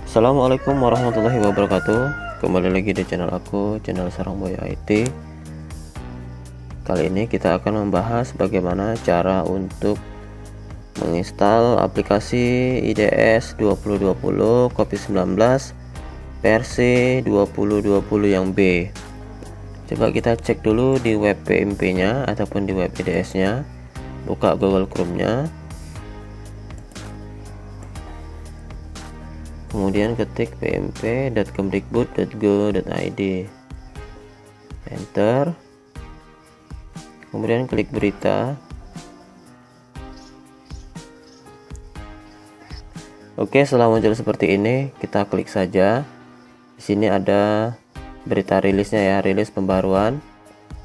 Assalamualaikum warahmatullahi wabarakatuh. Kembali lagi di channel aku, channel Sarangboy IT. Kali ini kita akan membahas bagaimana cara untuk menginstal aplikasi IDS 2020 COVID-19 versi 2020 yang B. Coba kita cek dulu di web PMP nya ataupun di web IDS nya. Buka Google Chrome nya, kemudian ketik pmp.kemdikbud.go.id, enter, kemudian klik berita. Oke, setelah muncul seperti ini, kita klik saja. Di sini ada berita rilisnya ya, rilis pembaruan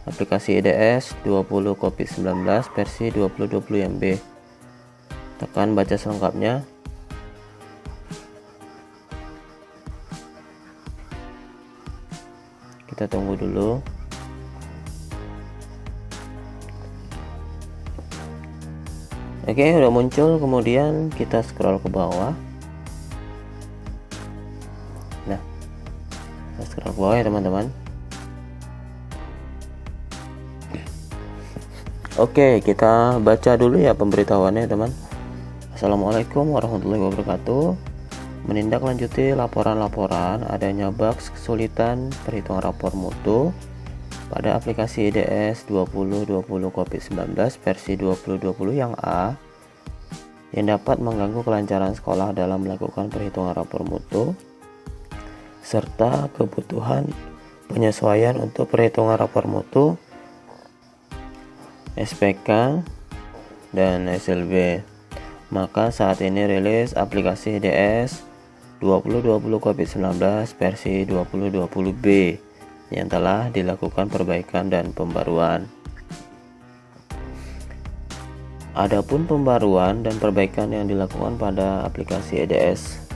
aplikasi IDS 20 COVID-19 versi 2020 yang B. Tekan baca selengkapnya. Kita tunggu dulu. Oke, udah muncul, kemudian kita scroll ke bawah. Nah, kita scroll ke bawah ya teman-teman. Oke, kita baca dulu ya pemberitahuannya teman. Assalamualaikum warahmatullahi wabarakatuh. Menindaklanjuti laporan-laporan adanya bugs kesulitan perhitungan rapor mutu pada aplikasi IDS 2020 COVID-19 versi 2020 yang A yang dapat mengganggu kelancaran sekolah dalam melakukan perhitungan rapor mutu serta kebutuhan penyesuaian untuk perhitungan rapor mutu SPK dan SLB. Maka saat ini rilis aplikasi IDS 2020 COVID-19 versi 2020B yang telah dilakukan perbaikan dan pembaruan. Adapun pembaruan dan perbaikan yang dilakukan pada aplikasi IDS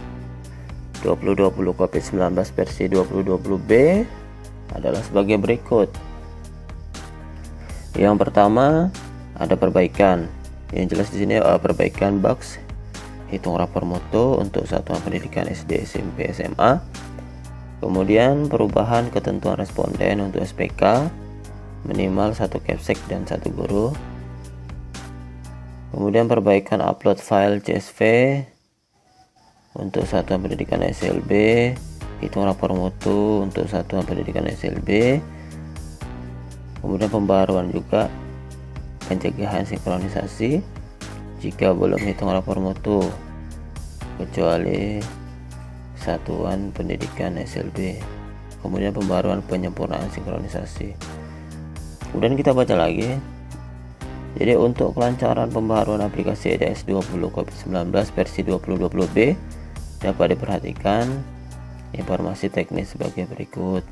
2020 COVID-19 versi 2020B adalah sebagai berikut. Yang pertama, ada perbaikan. Yang jelas di sini perbaikan bugs hitung rapor mutu untuk satuan pendidikan SD, SMP, SMA. Kemudian perubahan ketentuan responden untuk SPK minimal 1 capsek dan 1 guru. Kemudian perbaikan upload file CSV untuk satuan pendidikan SLB, hitung rapor mutu untuk satuan pendidikan SLB. Kemudian pembaruan juga pencegahan sinkronisasi jika belum hitung rapor mutu kecuali satuan pendidikan SLB. Kemudian pembaruan penyempurnaan sinkronisasi. Kemudian kita baca lagi. Jadi untuk kelancaran pembaruan aplikasi IDS 20 COVID-19 versi 2020B dapat diperhatikan informasi teknis sebagai berikut.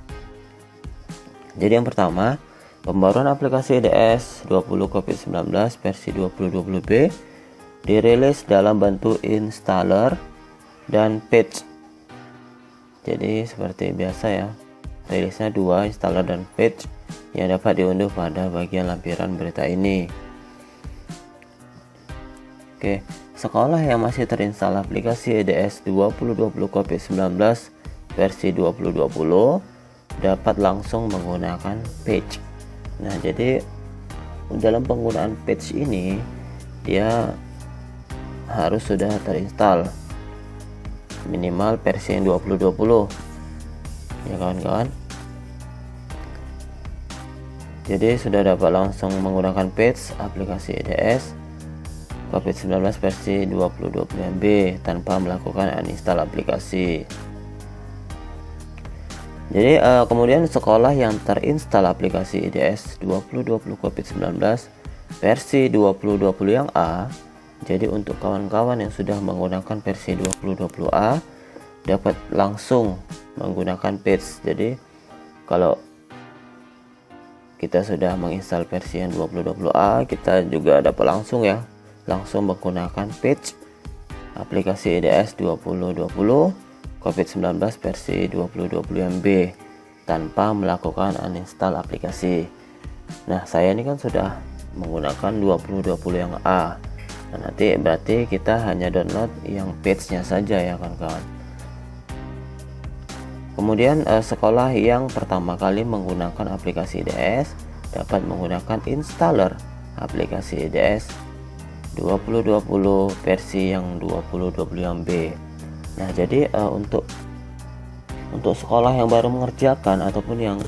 Jadi yang pertama, pembaruan aplikasi IDS 20 COVID-19 versi 2020B dirilis dalam bentuk installer dan patch. Jadi seperti biasa ya, rilisnya 2, installer dan patch, yang dapat diunduh pada bagian lampiran berita ini. Oke, sekolah yang masih terinstall aplikasi IDS 2020 COVID-19 versi 2020 dapat langsung menggunakan patch. Nah, jadi dalam penggunaan patch ini dia harus sudah terinstall minimal versi yang 2020 ya kawan-kawan. Jadi sudah dapat langsung menggunakan patch aplikasi IDS COVID-19 versi 2020 B tanpa melakukan uninstall aplikasi. Jadi kemudian sekolah yang terinstall aplikasi IDS 2020 COVID-19 versi 2020 yang A. Jadi untuk kawan-kawan yang sudah menggunakan versi 2020A dapat langsung menggunakan patch. Jadi kalau kita sudah menginstal versi yang 2020A, kita juga dapat langsung menggunakan patch aplikasi IDS 2020 COVID-19 versi 2020 yang B tanpa melakukan uninstall aplikasi. Nah, saya ini kan sudah menggunakan 2020 yang A. Nah, nanti berarti kita hanya download yang patch-nya saja ya kawan-kawan. Kemudian sekolah yang pertama kali menggunakan aplikasi IDS dapat menggunakan installer aplikasi IDS 2020 versi yang 2020 yang B. Nah, jadi untuk sekolah yang baru mengerjakan ataupun yang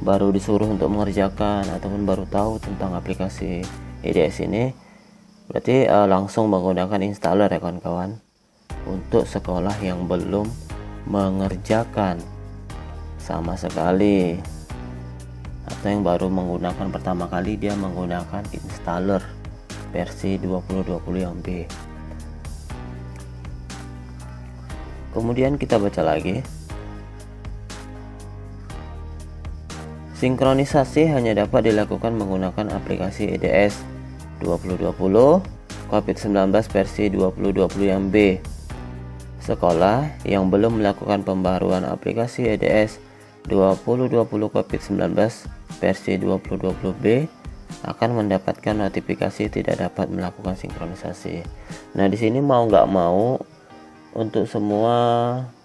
baru disuruh untuk mengerjakan ataupun baru tahu tentang aplikasi IDS ini, berarti langsung menggunakan installer ya kawan-kawan. Untuk sekolah yang belum mengerjakan sama sekali atau yang baru menggunakan pertama kali, dia menggunakan installer versi 2020 yang B. Kemudian kita baca lagi. Sinkronisasi hanya dapat dilakukan menggunakan aplikasi IDS 2020 COVID-19 versi 2020 yang B. Sekolah yang belum melakukan pembaruan aplikasi IDS 2020 COVID-19 versi 2020 B akan mendapatkan notifikasi tidak dapat melakukan sinkronisasi. Nah, di sini mau nggak mau untuk semua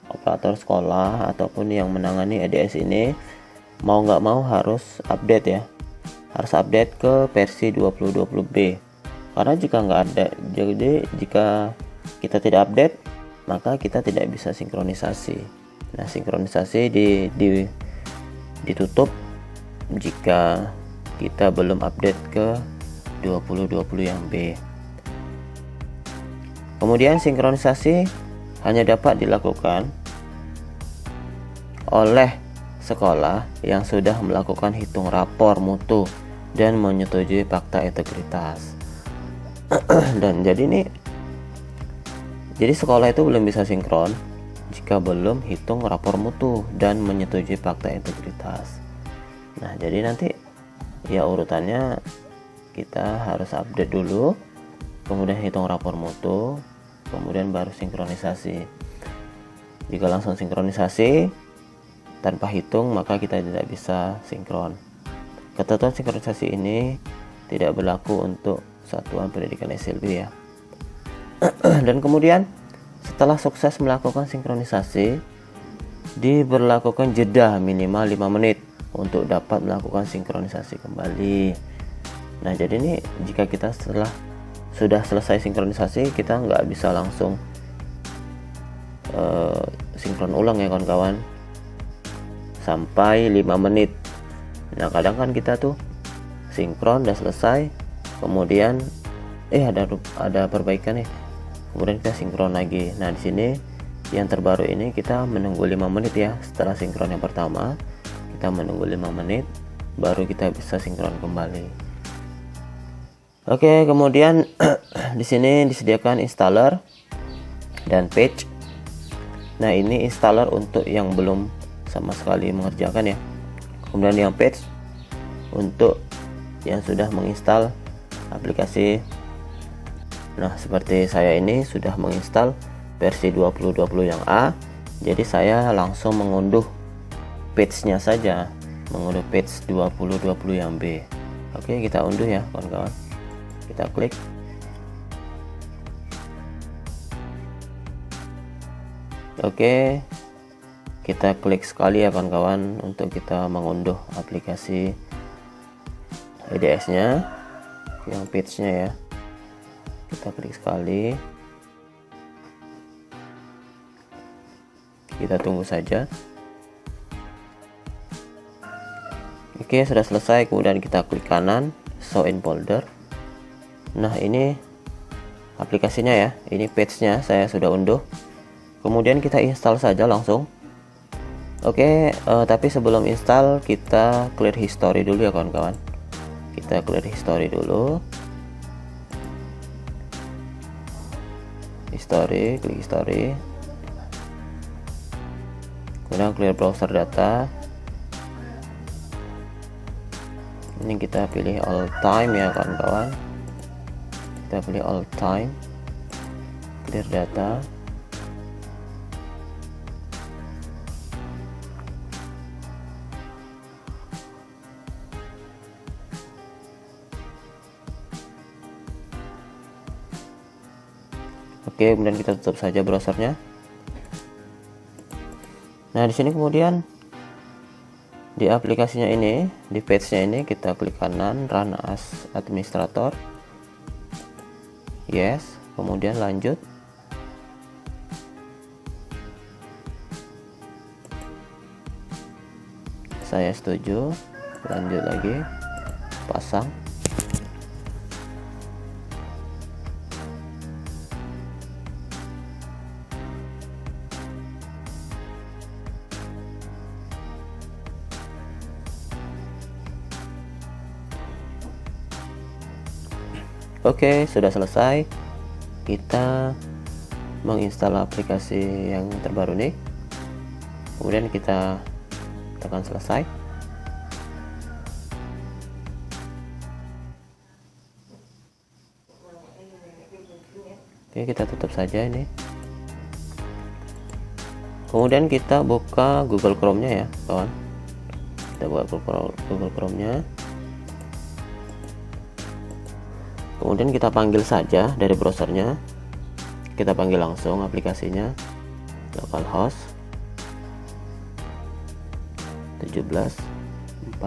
operator sekolah ataupun yang menangani IDS ini mau nggak mau harus update ya, harus update ke versi 2020B, karena jika nggak ada, jadi jika kita tidak update maka kita tidak bisa sinkronisasi. Nah, sinkronisasi ditutup jika kita belum update ke 2020 yang B. Kemudian sinkronisasi hanya dapat dilakukan oleh sekolah yang sudah melakukan hitung rapor mutu dan menyetujui fakta integritas. Dan jadi sekolah itu belum bisa sinkron jika belum hitung rapor mutu dan menyetujui fakta integritas. Nah, jadi nanti ya urutannya kita harus update dulu, kemudian hitung rapor mutu, kemudian baru sinkronisasi. Jika langsung sinkronisasi tanpa hitung, maka kita tidak bisa sinkron. Ketentuan sinkronisasi ini tidak berlaku untuk satuan pendidikan SLB ya. Dan kemudian setelah sukses melakukan sinkronisasi, diberlakukan jeda minimal 5 menit untuk dapat melakukan sinkronisasi kembali. Nah, jadi ini jika kita sudah selesai sinkronisasi, kita nggak bisa langsung sinkron ulang ya kawan-kawan sampai 5 menit. Nah, kadang kan kita tuh sinkron udah selesai, kemudian ada perbaikan nih, kemudian kita sinkron lagi. Nah, di sini yang terbaru ini kita menunggu 5 menit ya. Setelah sinkron yang pertama, kita menunggu 5 menit baru kita bisa sinkron kembali. Oke, kemudian di sini disediakan installer dan page. Nah, ini installer untuk yang belum sama sekali mengerjakan ya. Kemudian yang page untuk yang sudah menginstal aplikasi. Nah, seperti saya ini sudah menginstal versi 2020 yang A, jadi saya langsung mengunduh page-nya saja, mengunduh page 2020 yang B. Oke, kita unduh ya kawan-kawan. Kita klik. Oke, kita klik sekali ya kawan-kawan untuk kita mengunduh aplikasi IDS-nya, yang page-nya ya. Kita klik sekali, kita tunggu saja. Oke, sudah selesai. Kemudian kita klik kanan, show in folder. Nah, ini aplikasinya ya, ini page-nya saya sudah unduh. Kemudian kita install saja langsung. Oke, tapi sebelum install kita clear history dulu ya kawan-kawan. Kita clear history dulu. History, klik history. Kemudian clear browser data. Ini kita pilih all time ya kawan-kawan. Kita pilih all time, clear data. Oke, kemudian kita tutup saja browsernya. Nah, di sini kemudian di aplikasinya ini, di page-nya ini kita klik kanan run as administrator. Yes, kemudian lanjut. Saya setuju. Lanjut lagi. Pasang. Oke, sudah selesai. Kita menginstal aplikasi yang terbaru nih. Kemudian kita tekan selesai. Oke, kita tutup saja ini. Kemudian kita buka Google Chrome-nya ya, kawan. Kita buka Google Chrome-nya. Kemudian kita panggil saja dari browsernya, kita panggil langsung aplikasinya, localhost 1745,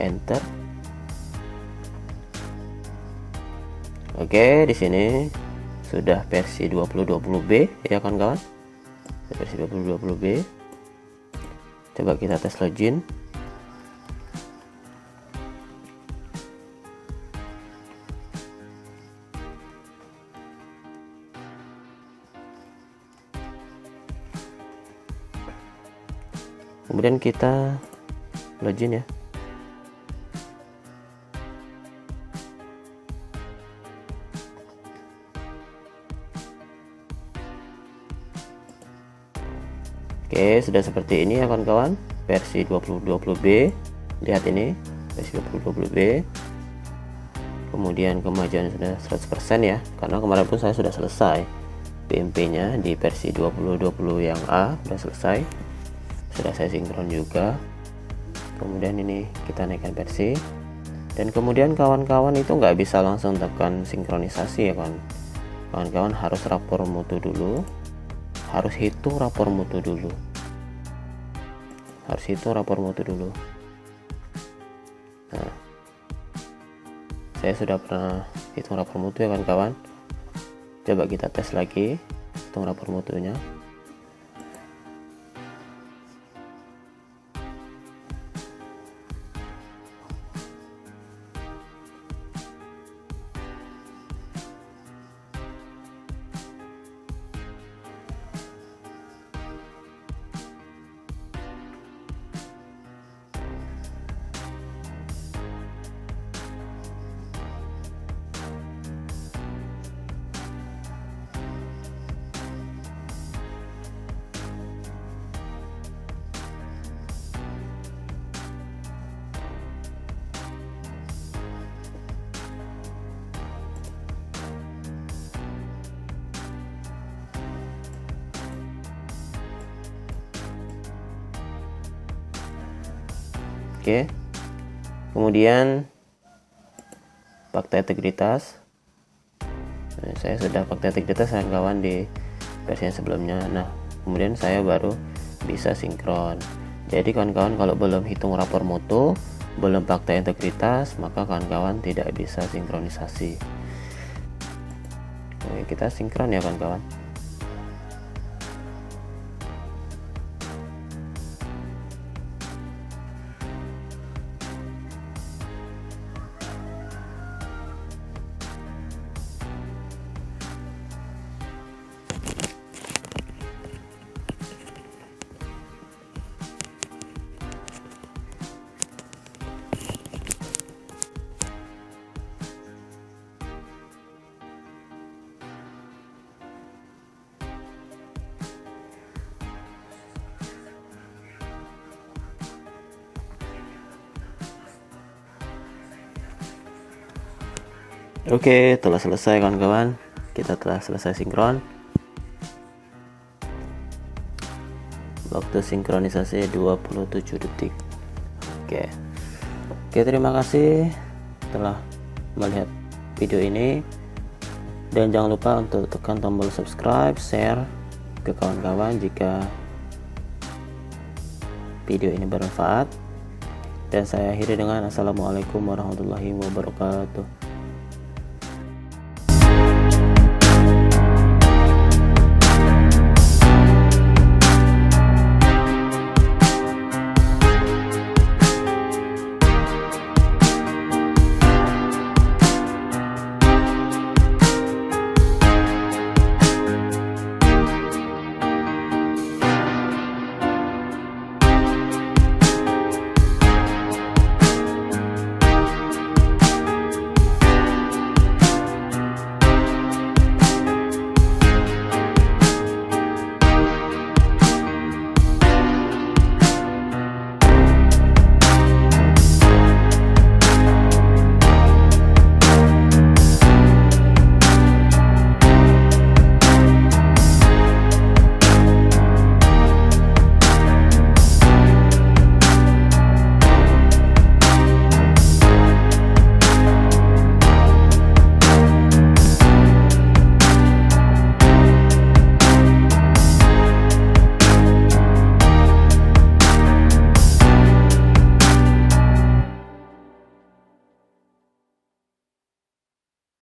enter. Oke, di sini sudah versi 2020B ya kawan-kawan, versi 2020B. Coba kita tes login. Kemudian kita login ya. Oke, sudah seperti ini ya kawan-kawan, versi 2020B. Lihat ini, versi 2020B. Kemudian kemajuan sudah 100% ya, karena kemarin pun saya sudah selesai PMP-nya di versi 2020 yang A, sudah selesai. Sudah saya sinkron juga. Kemudian ini kita naikkan versi, dan kemudian kawan-kawan itu nggak bisa langsung tekan sinkronisasi ya kawan-kawan, harus rapor mutu dulu, harus hitung rapor mutu dulu, Nah, saya sudah pernah hitung rapor mutu ya kawan-kawan. Coba kita tes lagi hitung rapor mutunya. Oke, kemudian fakta integritas. Nah, saya sudah fakta integritas kawan-kawan di versi yang sebelumnya. Nah, kemudian saya baru bisa sinkron. Jadi kawan-kawan kalau belum hitung rapor mutu, belum fakta integritas, maka kawan-kawan tidak bisa sinkronisasi. Oke, kita sinkron ya kawan-kawan. Oke, telah selesai kawan-kawan. Kita telah selesai sinkron. Waktu sinkronisasi 27 detik. Oke, terima kasih telah melihat video ini. Dan jangan lupa untuk tekan tombol subscribe, share ke kawan-kawan jika video ini bermanfaat, dan saya akhiri dengan assalamualaikum warahmatullahi wabarakatuh.